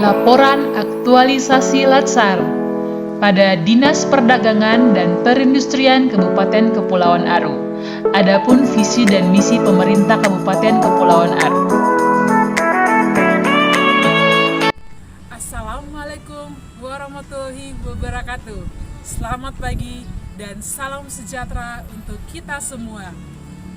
Laporan aktualisasi Latsar pada Dinas Perdagangan dan Perindustrian Kabupaten Kepulauan Aru. Adapun visi dan misi pemerintah Kabupaten Kepulauan Aru. Assalamualaikum warahmatullahi wabarakatuh. Selamat pagi dan salam sejahtera untuk kita semua.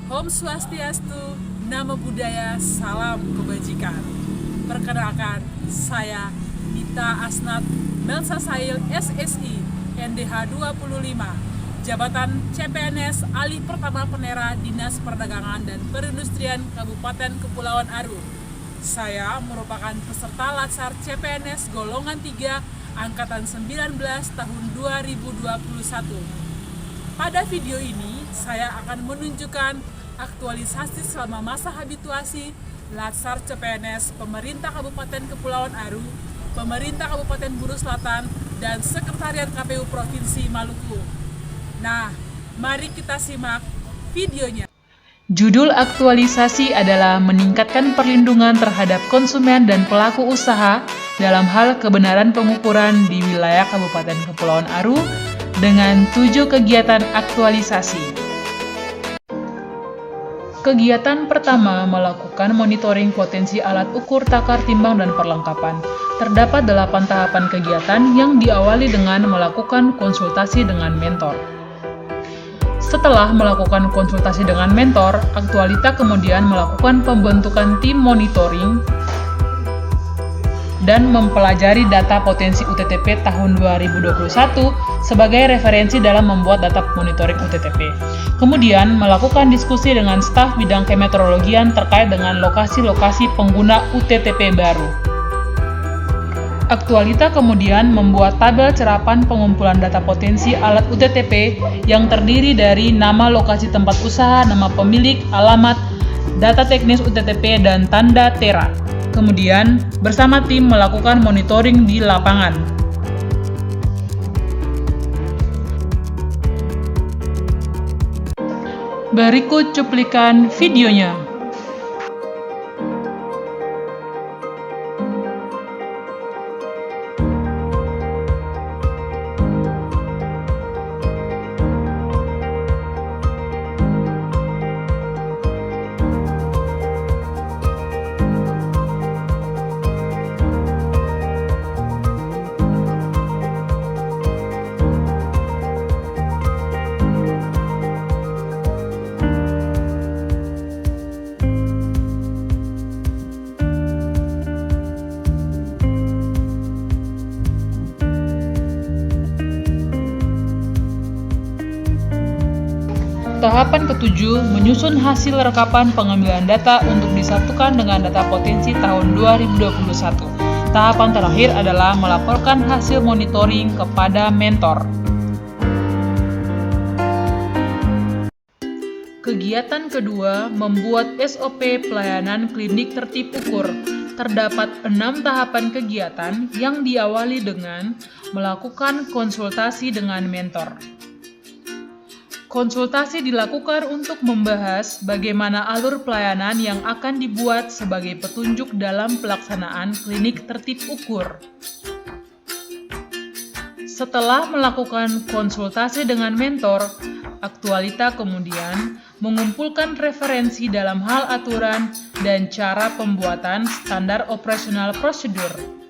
Om Swastiastu, Namo Buddhaya, salam kebajikan. Perkenalkan, saya Dita Asnat Melsasail SSI NDH 25, Jabatan CPNS Alih Pertama Penera Dinas Perdagangan dan Perindustrian Kabupaten Kepulauan Aru. Saya merupakan peserta Latsar CPNS golongan 3 Angkatan 19 tahun 2021. Pada video ini, saya akan menunjukkan aktualisasi selama masa habituasi Latsar CPNS Pemerintah Kabupaten Kepulauan Aru, Pemerintah Kabupaten Buru Selatan, dan Sekretariat KPU Provinsi Maluku. Nah, mari kita simak videonya. Judul aktualisasi adalah meningkatkan perlindungan terhadap konsumen dan pelaku usaha dalam hal kebenaran pengukuran di wilayah Kabupaten Kepulauan Aru dengan 7 kegiatan aktualisasi. Kegiatan pertama melakukan monitoring potensi alat ukur, takar, timbang, dan perlengkapan. Terdapat 8 tahapan kegiatan yang diawali dengan melakukan konsultasi dengan mentor. Setelah melakukan konsultasi dengan mentor, aktualita kemudian melakukan pembentukan tim monitoring dan mempelajari data potensi UTTP tahun 2021 sebagai referensi dalam membuat data monitoring UTTP. Kemudian melakukan diskusi dengan staf bidang kemeteorologian terkait dengan lokasi-lokasi pengguna UTTP baru. Aktualita kemudian membuat tabel cerapan pengumpulan data potensi alat UTTP yang terdiri dari nama lokasi tempat usaha, nama pemilik, alamat, data teknis UTTP, dan tanda tera. Kemudian, bersama tim melakukan monitoring di lapangan. Berikut cuplikan videonya. Tahapan ketujuh, menyusun hasil rekapan pengambilan data untuk disatukan dengan data potensi tahun 2021. Tahapan terakhir adalah melaporkan hasil monitoring kepada mentor. Kegiatan kedua, membuat SOP pelayanan klinik tertib ukur. Terdapat 6 tahapan kegiatan yang diawali dengan melakukan konsultasi dengan mentor. Konsultasi dilakukan untuk membahas bagaimana alur pelayanan yang akan dibuat sebagai petunjuk dalam pelaksanaan klinik tertib ukur. Setelah melakukan konsultasi dengan mentor, aktualita kemudian mengumpulkan referensi dalam hal aturan dan cara pembuatan standar operasional prosedur.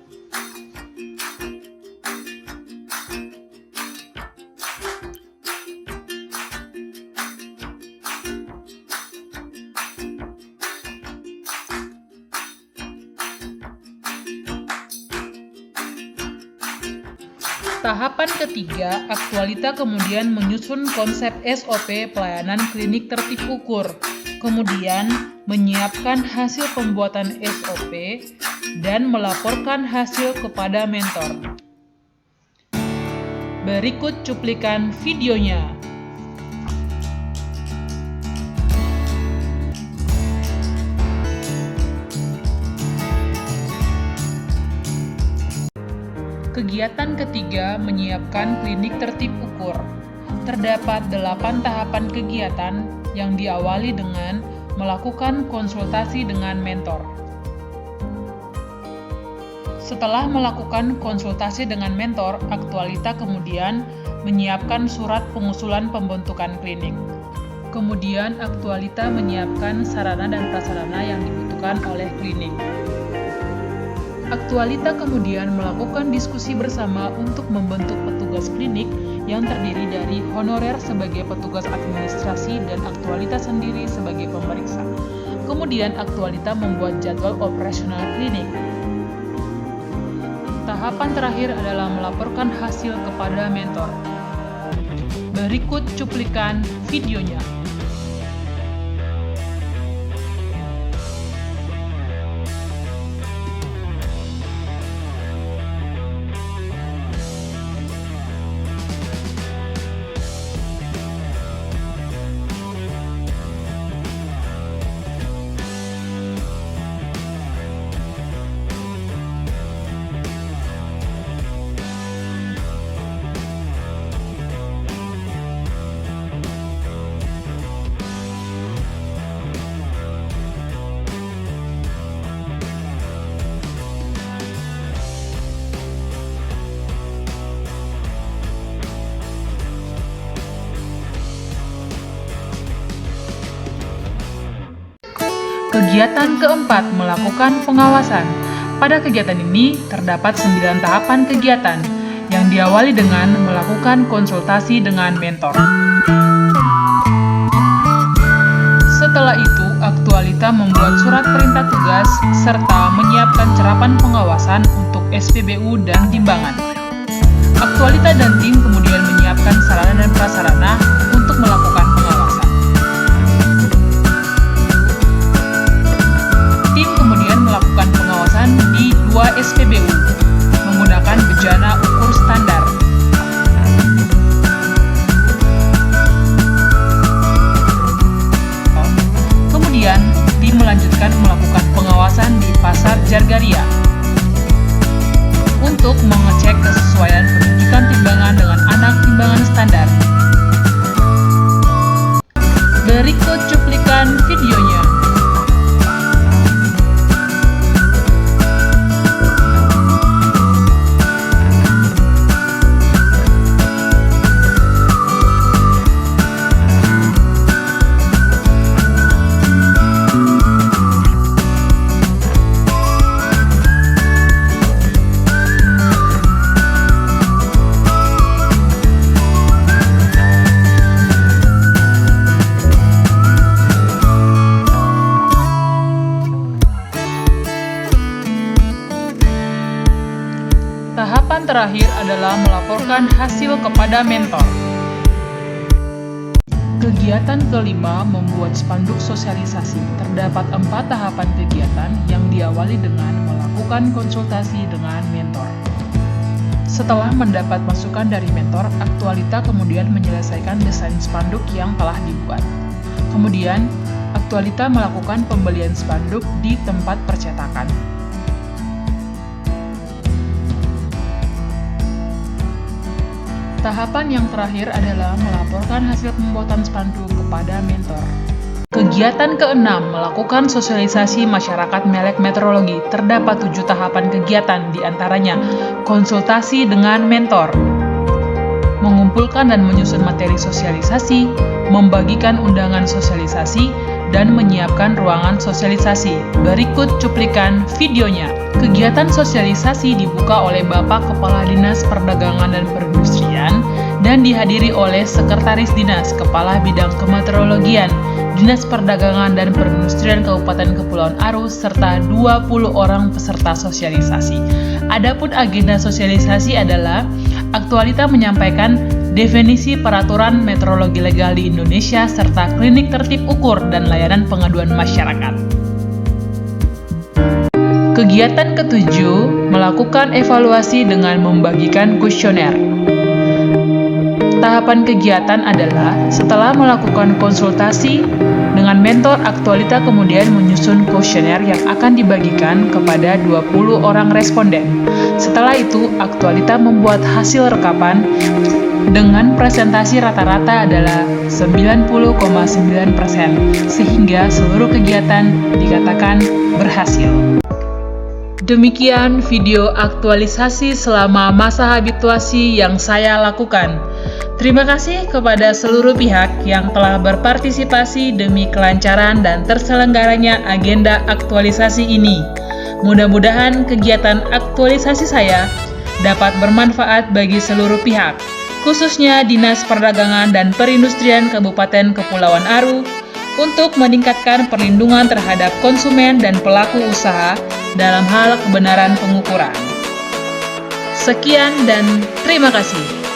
Tahapan ketiga, aktualita kemudian menyusun konsep SOP pelayanan klinik tertib ukur, kemudian menyiapkan hasil pembuatan SOP dan melaporkan hasil kepada mentor. Berikut cuplikan videonya. Kegiatan ketiga, menyiapkan klinik tertib ukur. Terdapat 8 tahapan kegiatan yang diawali dengan melakukan konsultasi dengan mentor. Setelah melakukan konsultasi dengan mentor, Aktualita kemudian menyiapkan surat pengusulan pembentukan klinik. Kemudian Aktualita menyiapkan sarana dan prasarana yang dibutuhkan oleh klinik. Aktualita kemudian melakukan diskusi bersama untuk membentuk petugas klinik yang terdiri dari honorer sebagai petugas administrasi dan Aktualita sendiri sebagai pemeriksa. Kemudian Aktualita membuat jadwal operasional klinik. Tahapan terakhir adalah melaporkan hasil kepada mentor. Berikut cuplikan videonya. Kegiatan keempat, melakukan pengawasan. Pada kegiatan ini, terdapat 9 tahapan kegiatan yang diawali dengan melakukan konsultasi dengan mentor. Setelah itu, Aktualita membuat surat perintah tugas serta menyiapkan serapan pengawasan untuk SPBU dan timbangan. Aktualita dan tim kemudian menyiapkan sarana dan prasarana untuk melakukan pengawasan. Tim kemudian melakukan pengawasan di 2 SPBU menggunakan bejana ukur standar. Kemudian, tim melanjutkan melakukan pengawasan di Pasar Jargaria untuk mengecek kesesuaian penunjukan timbangan dengan anak timbangan standar. Berikut cuplikan videonya. Tahapan terakhir adalah melaporkan hasil kepada mentor. Kegiatan kelima, membuat spanduk sosialisasi. Terdapat 4 tahapan kegiatan yang diawali dengan melakukan konsultasi dengan mentor. Setelah mendapat masukan dari mentor, Aktualita kemudian menyelesaikan desain spanduk yang telah dibuat. Kemudian, Aktualita melakukan pembelian spanduk di tempat percetakan. Tahapan yang terakhir adalah melaporkan hasil pembuatan spanduk kepada mentor. Kegiatan keenam, melakukan sosialisasi masyarakat melek meteorologi. Terdapat 7 tahapan kegiatan, diantaranya konsultasi dengan mentor, mengumpulkan dan menyusun materi sosialisasi, membagikan undangan sosialisasi, dan menyiapkan ruangan sosialisasi. Berikut cuplikan videonya. Kegiatan sosialisasi dibuka oleh Bapak Kepala Dinas Perdagangan dan Perindustrian dan dihadiri oleh Sekretaris Dinas, Kepala Bidang Kemeteorologian, Dinas Perdagangan dan Perindustrian Kabupaten Kepulauan Arus, serta 20 orang peserta sosialisasi. Adapun agenda sosialisasi adalah Aktualita menyampaikan definisi peraturan meteorologi legal di Indonesia serta klinik tertib ukur dan layanan pengaduan masyarakat. Kegiatan ketujuh, melakukan evaluasi dengan membagikan kuesioner. Tahapan kegiatan adalah setelah melakukan konsultasi dengan mentor, Aktualita kemudian menyusun kuesioner yang akan dibagikan kepada 20 orang responden. Setelah itu, Aktualita membuat hasil rekapan dengan presentasi rata-rata adalah 90,9%, sehingga seluruh kegiatan dikatakan berhasil. Demikian video aktualisasi selama masa habituasi yang saya lakukan. Terima kasih kepada seluruh pihak yang telah berpartisipasi demi kelancaran dan terselenggaranya agenda aktualisasi ini. Mudah-mudahan kegiatan aktualisasi saya dapat bermanfaat bagi seluruh pihak, khususnya Dinas Perdagangan dan Perindustrian Kabupaten Kepulauan Aru, untuk meningkatkan perlindungan terhadap konsumen dan pelaku usaha dalam hal kebenaran pengukuran. Sekian dan terima kasih.